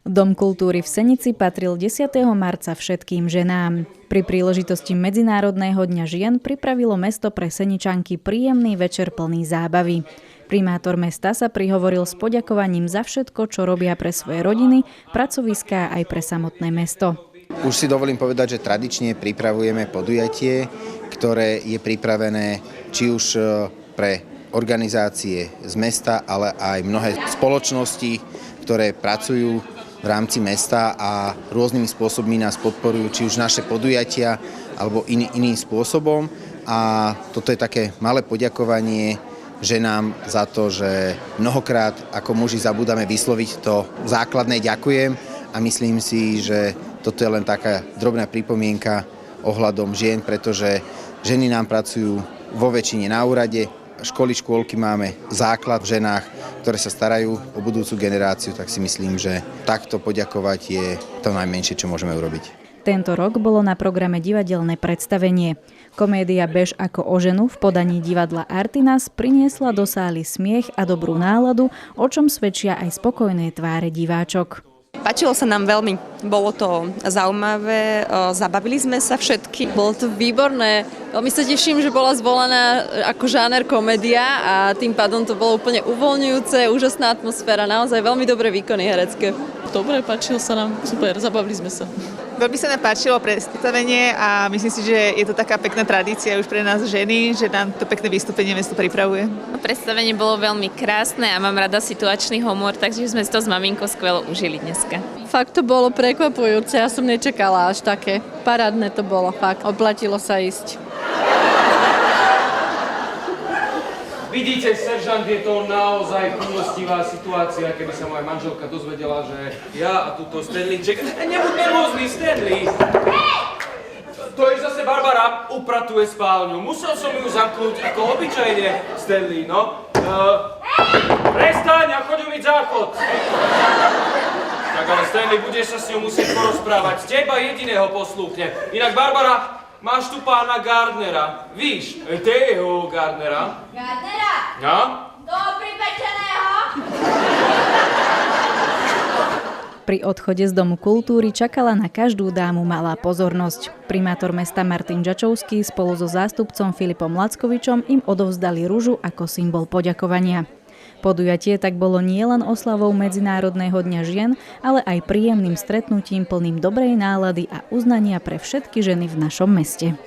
Dom kultúry v Senici patril 10. marca všetkým ženám. Pri príležitosti Medzinárodného dňa žien pripravilo mesto pre Seničanky príjemný večer plný zábavy. Primátor mesta sa prihovoril s poďakovaním za všetko, čo robia pre svoje rodiny, pracoviská aj pre samotné mesto. Už si dovolím povedať, že tradične pripravujeme podujatie, ktoré je pripravené či už pre organizácie z mesta, ale aj mnohé spoločnosti, ktoré pracujú v rámci mesta a rôznymi spôsobmi nás podporujú, či už naše podujatia alebo iným spôsobom. A toto je také malé poďakovanie ženám za to, že mnohokrát ako muži zabúdame vysloviť to základné ďakujem a myslím si, že toto je len taká drobná pripomienka ohľadom žien, pretože ženy nám pracujú vo väčšine na úrade, školy, máme základ v ženách, ktoré sa starajú o budúcu generáciu, tak si myslím, že takto poďakovať je to najmenšie, čo môžeme urobiť. Tento rok bolo na programe divadelné predstavenie. Komédia Bež ako o ženu v podaní divadla Artinas priniesla do sály smiech a dobrú náladu, o čom svedčia aj spokojné tváre diváčok. Páčilo sa nám veľmi, bolo to zaujímavé, zabavili sme sa všetky. Bolo to výborné, veľmi sa teším, že bola zvolaná ako žáner komédia a tým pádom to bolo úplne uvoľňujúce, úžasná atmosféra, naozaj veľmi dobré výkony herecké. Dobre, páčilo sa nám, super, zabavili sme sa. Veľmi sa nám páčilo predstavenie a myslím si, že je to taká pekná tradícia už pre nás ženy, že nám to pekné vystúpenie mesto pripravuje. Predstavenie bolo veľmi krásne a mám rada situačný humor, takže sme si to s maminkou skvelo užili dneska. Fakt to bolo prekvapujúce, ja som nečakala až také. Parádne to bolo, fakt, oplatilo sa ísť. Vidíte, seržant, je to naozaj chulostivá situácia, keby sa moja manželka dozvedela, že ja a túto Stanleyček... Nebuď nervózny, Stanley! To je zase Barbara, upratuje spálňu. Musel som ju zamknúť ako obyčajne, Stanley, no. Prestaň a choď umyť záchod. Tak ale Stanley, budeš sa s ňou musieť porozprávať. Teba jediného poslúchne. Inak Barbara... Máš tu pána Gardnera. Víš, tého Gardnera. Gardnera? No? Do pripečeného? Pri odchode z Domu kultúry čakala na každú dámu malá pozornosť. Primátor mesta Martin Žačovský spolu so zástupcom Filipom Lackovičom im odovzdali ružu ako symbol poďakovania. Podujatie tak bolo nielen oslavou Medzinárodného dňa žien, ale aj príjemným stretnutím plným dobrej nálady a uznania pre všetky ženy v našom meste.